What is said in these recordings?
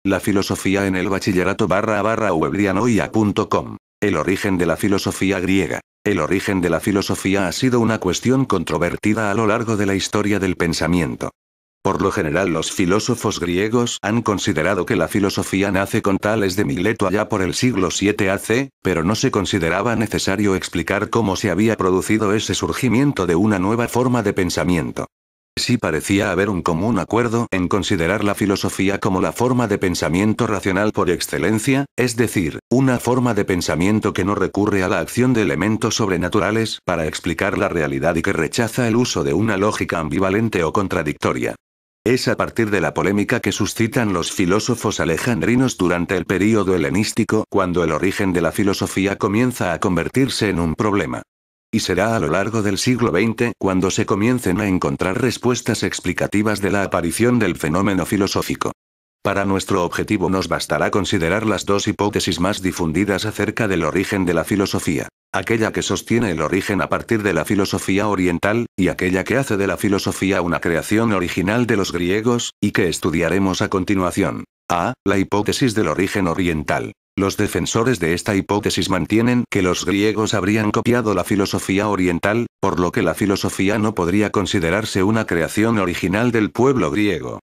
La filosofía en el bachillerato /webrianoia.com. El origen de la filosofía griega. El origen de la filosofía ha sido una cuestión controvertida a lo largo de la historia del pensamiento. Por lo general, los filósofos griegos han considerado que la filosofía nace con Tales de Mileto allá por el siglo VII AC, pero no se consideraba necesario explicar cómo se había producido ese surgimiento de una nueva forma de pensamiento. Sí parecía haber un común acuerdo en considerar la filosofía como la forma de pensamiento racional por excelencia, es decir, una forma de pensamiento que no recurre a la acción de elementos sobrenaturales para explicar la realidad y que rechaza el uso de una lógica ambivalente o contradictoria. Es a partir de la polémica que suscitan los filósofos alejandrinos durante el período helenístico cuando el origen de la filosofía comienza a convertirse en un problema. Y será a lo largo del siglo XX cuando se comiencen a encontrar respuestas explicativas de la aparición del fenómeno filosófico. Para nuestro objetivo nos bastará considerar las dos hipótesis más difundidas acerca del origen de la filosofía. Aquella que sostiene el origen a partir de la filosofía oriental, y aquella que hace de la filosofía una creación original de los griegos, y que estudiaremos a continuación. A. La hipótesis del origen oriental. Los defensores de esta hipótesis mantienen que los griegos habrían copiado la filosofía oriental, por lo que la filosofía no podría considerarse una creación original del pueblo griego.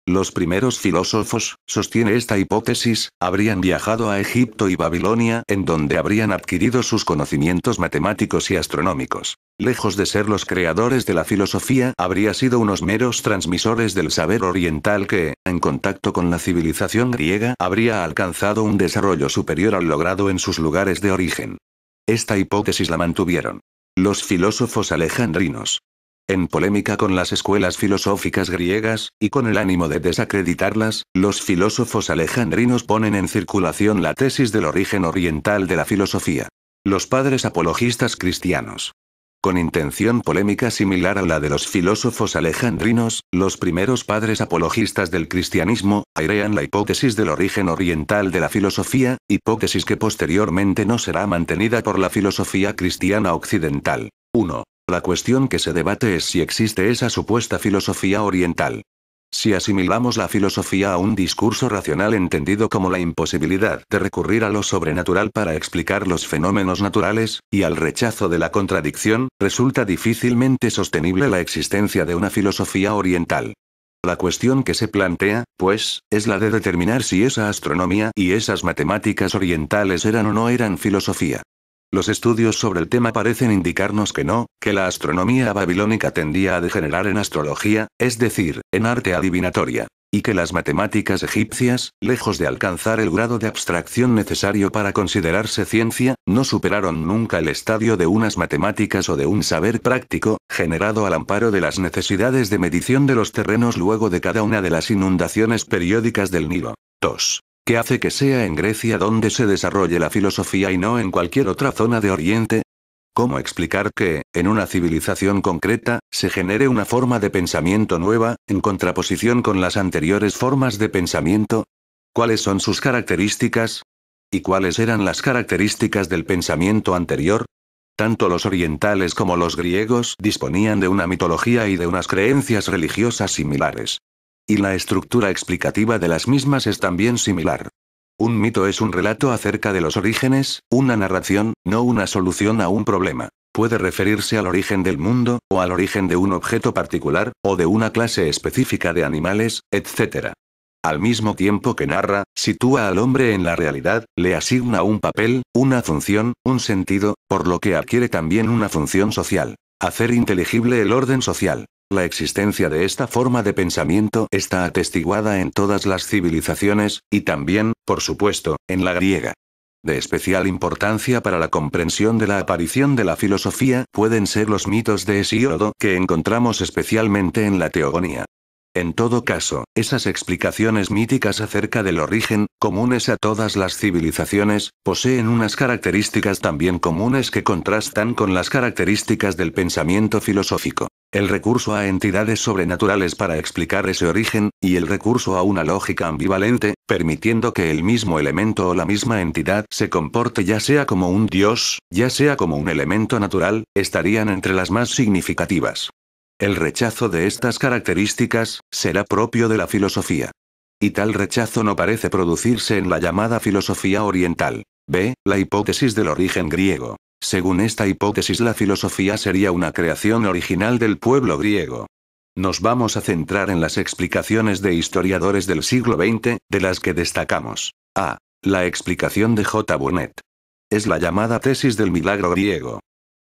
Los primeros filósofos, sostiene esta hipótesis, habrían viajado a Egipto y Babilonia, en donde habrían adquirido sus conocimientos matemáticos y astronómicos. Lejos de ser los creadores de la filosofía, habría sido unos meros transmisores del saber oriental que, en contacto con la civilización griega, habría alcanzado un desarrollo superior al logrado en sus lugares de origen. Esta hipótesis la mantuvieron los filósofos alejandrinos. En polémica con las escuelas filosóficas griegas, y con el ánimo de desacreditarlas, los filósofos alejandrinos ponen en circulación la tesis del origen oriental de la filosofía. Los padres apologistas cristianos. Con intención polémica similar a la de los filósofos alejandrinos, los primeros padres apologistas del cristianismo, airean la hipótesis del origen oriental de la filosofía, hipótesis que posteriormente no será mantenida por la filosofía cristiana occidental. 1. La cuestión que se debate es si existe esa supuesta filosofía oriental. Si asimilamos la filosofía a un discurso racional entendido como la imposibilidad de recurrir a lo sobrenatural para explicar los fenómenos naturales, y al rechazo de la contradicción, resulta difícilmente sostenible la existencia de una filosofía oriental. La cuestión que se plantea, pues, es la de determinar si esa astronomía y esas matemáticas orientales eran o no eran filosofía. Los estudios sobre el tema parecen indicarnos que no, que la astronomía babilónica tendía a degenerar en astrología, es decir, en arte adivinatoria, y que las matemáticas egipcias, lejos de alcanzar el grado de abstracción necesario para considerarse ciencia, no superaron nunca el estadio de unas matemáticas o de un saber práctico, generado al amparo de las necesidades de medición de los terrenos luego de cada una de las inundaciones periódicas del Nilo. 2. ¿Qué hace que sea en Grecia donde se desarrolle la filosofía y no en cualquier otra zona de Oriente? ¿Cómo explicar que, en una civilización concreta, se genere una forma de pensamiento nueva, en contraposición con las anteriores formas de pensamiento? ¿Cuáles son sus características? ¿Y cuáles eran las características del pensamiento anterior? Tanto los orientales como los griegos disponían de una mitología y de unas creencias religiosas similares. Y la estructura explicativa de las mismas es también similar. Un mito es un relato acerca de los orígenes, una narración, no una solución a un problema. Puede referirse al origen del mundo, o al origen de un objeto particular, o de una clase específica de animales, etc. Al mismo tiempo que narra, sitúa al hombre en la realidad, le asigna un papel, una función, un sentido, por lo que adquiere también una función social. Hacer inteligible el orden social. La existencia de esta forma de pensamiento está atestiguada en todas las civilizaciones, y también, por supuesto, en la griega. De especial importancia para la comprensión de la aparición de la filosofía pueden ser los mitos de Hesíodo que encontramos especialmente en la Teogonía. En todo caso, esas explicaciones míticas acerca del origen, comunes a todas las civilizaciones, poseen unas características también comunes que contrastan con las características del pensamiento filosófico. El recurso a entidades sobrenaturales para explicar ese origen, y el recurso a una lógica ambivalente, permitiendo que el mismo elemento o la misma entidad se comporte ya sea como un dios, ya sea como un elemento natural, estarían entre las más significativas. El rechazo de estas características será propio de la filosofía. Y tal rechazo no parece producirse en la llamada filosofía oriental. B. La hipótesis del origen griego. Según esta hipótesis, la filosofía sería una creación original del pueblo griego. Nos vamos a centrar en las explicaciones de historiadores del siglo XX, de las que destacamos. A. La explicación de J. Burnet. Es la llamada tesis del milagro griego.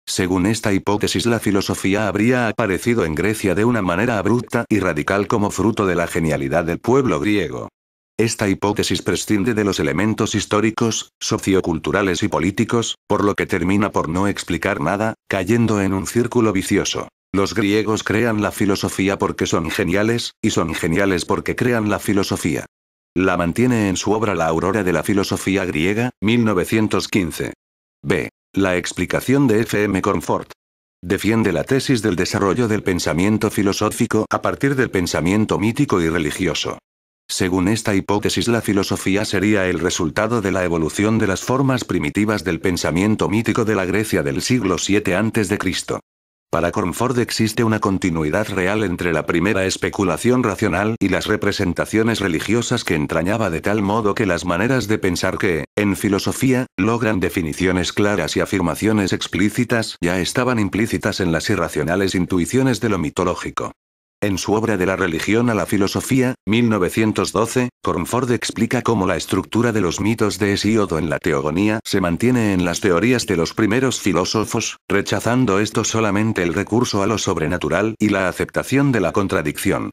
Según esta hipótesis, la filosofía habría aparecido en Grecia de una manera abrupta y radical como fruto de la genialidad del pueblo griego. Esta hipótesis prescinde de los elementos históricos, socioculturales y políticos, por lo que termina por no explicar nada, cayendo en un círculo vicioso. Los griegos crean la filosofía porque son geniales, y son geniales porque crean la filosofía. La mantiene en su obra La aurora de la filosofía griega, 1915. B. La explicación de F. M. Comfort. Defiende la tesis del desarrollo del pensamiento filosófico a partir del pensamiento mítico y religioso. Según esta hipótesis, la filosofía sería el resultado de la evolución de las formas primitivas del pensamiento mítico de la Grecia del siglo VII a.C. Para Comfort existe una continuidad real entre la primera especulación racional y las representaciones religiosas que entrañaba, de tal modo que las maneras de pensar que, en filosofía, logran definiciones claras y afirmaciones explícitas ya estaban implícitas en las irracionales intuiciones de lo mitológico. En su obra De la religión a la filosofía, 1912, Comfort explica cómo la estructura de los mitos de Hesíodo en la teogonía se mantiene en las teorías de los primeros filósofos, rechazando esto solamente el recurso a lo sobrenatural y la aceptación de la contradicción.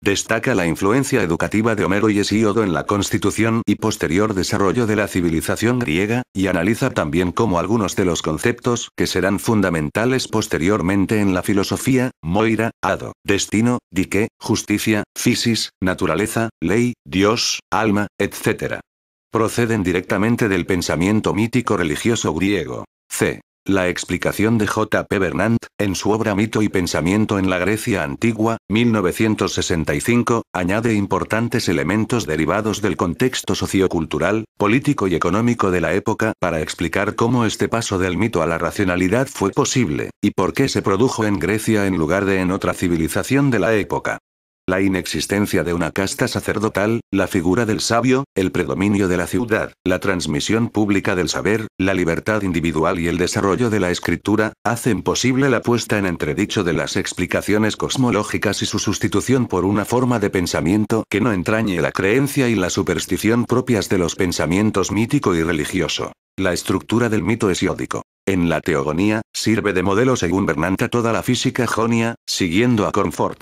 Destaca la influencia educativa de Homero y Hesíodo en la constitución y posterior desarrollo de la civilización griega, y analiza también cómo algunos de los conceptos que serán fundamentales posteriormente en la filosofía, moira, hado, destino, dique, justicia, physis, naturaleza, ley, Dios, alma, etc., proceden directamente del pensamiento mítico religioso griego. C. La explicación de J. P. Bernard, en su obra Mito y pensamiento en la Grecia antigua, 1965, añade importantes elementos derivados del contexto sociocultural, político y económico de la época para explicar cómo este paso del mito a la racionalidad fue posible, y por qué se produjo en Grecia en lugar de en otra civilización de la época. La inexistencia de una casta sacerdotal, la figura del sabio, el predominio de la ciudad, la transmisión pública del saber, la libertad individual y el desarrollo de la escritura, hacen posible la puesta en entredicho de las explicaciones cosmológicas y su sustitución por una forma de pensamiento que no entrañe la creencia y la superstición propias de los pensamientos mítico y religioso. La estructura del mito hesiódico. En la teogonía, sirve de modelo según Bernard a toda la física jonia, siguiendo a Comfort.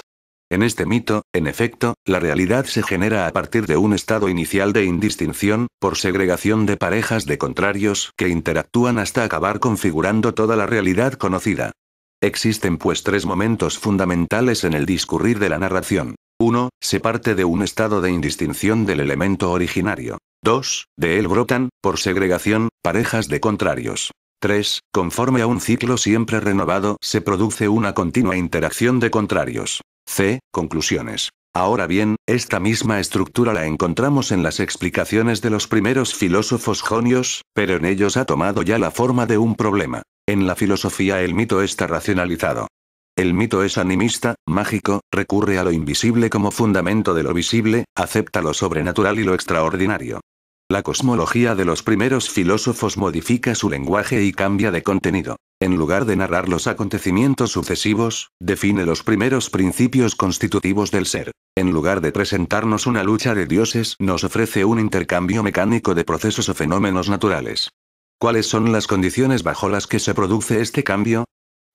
En este mito, en efecto, la realidad se genera a partir de un estado inicial de indistinción, por segregación de parejas de contrarios que interactúan hasta acabar configurando toda la realidad conocida. Existen pues tres momentos fundamentales en el discurrir de la narración. 1. Se parte de un estado de indistinción del elemento originario. 2. De él brotan, por segregación, parejas de contrarios. 3. Conforme a un ciclo siempre renovado, se produce una continua interacción de contrarios. C. Conclusiones. Ahora bien, esta misma estructura la encontramos en las explicaciones de los primeros filósofos jonios, pero en ellos ha tomado ya la forma de un problema. En la filosofía el mito está racionalizado. El mito es animista, mágico, recurre a lo invisible como fundamento de lo visible, acepta lo sobrenatural y lo extraordinario. La cosmología de los primeros filósofos modifica su lenguaje y cambia de contenido. En lugar de narrar los acontecimientos sucesivos, define los primeros principios constitutivos del ser. En lugar de presentarnos una lucha de dioses, nos ofrece un intercambio mecánico de procesos o fenómenos naturales. ¿Cuáles son las condiciones bajo las que se produce este cambio?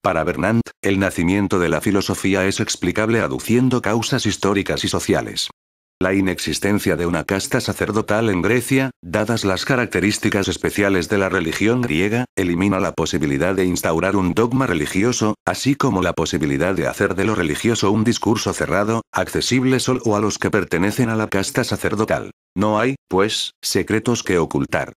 Para Bernard, el nacimiento de la filosofía es explicable aduciendo causas históricas y sociales. La inexistencia de una casta sacerdotal en Grecia, dadas las características especiales de la religión griega, elimina la posibilidad de instaurar un dogma religioso, así como la posibilidad de hacer de lo religioso un discurso cerrado, accesible solo a los que pertenecen a la casta sacerdotal. No hay, pues, secretos que ocultar.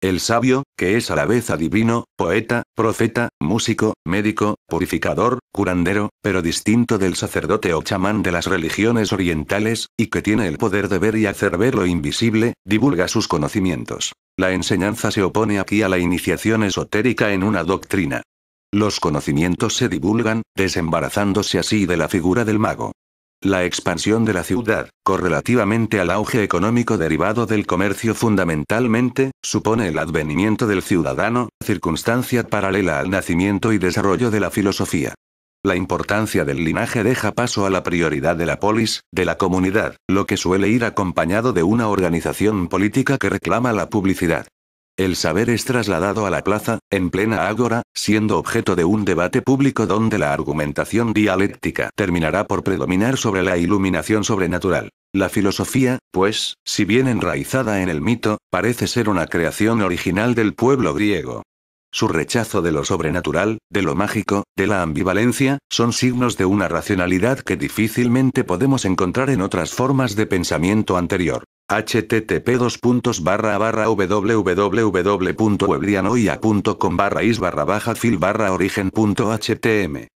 El sabio, que es a la vez adivino, poeta, profeta, músico, médico, purificador, curandero, pero distinto del sacerdote o chamán de las religiones orientales, y que tiene el poder de ver y hacer ver lo invisible, divulga sus conocimientos. La enseñanza se opone aquí a la iniciación esotérica en una doctrina. Los conocimientos se divulgan, desembarazándose así de la figura del mago. La expansión de la ciudad, correlativamente al auge económico derivado del comercio fundamentalmente, supone el advenimiento del ciudadano, circunstancia paralela al nacimiento y desarrollo de la filosofía. La importancia del linaje deja paso a la prioridad de la polis, de la comunidad, lo que suele ir acompañado de una organización política que reclama la publicidad. El saber es trasladado a la plaza, en plena ágora, siendo objeto de un debate público donde la argumentación dialéctica terminará por predominar sobre la iluminación sobrenatural. La filosofía, pues, si bien enraizada en el mito, parece ser una creación original del pueblo griego. Su rechazo de lo sobrenatural, de lo mágico, de la ambivalencia, son signos de una racionalidad que difícilmente podemos encontrar en otras formas de pensamiento anterior. http://www.webrianoia.com/is/fil/origen.htm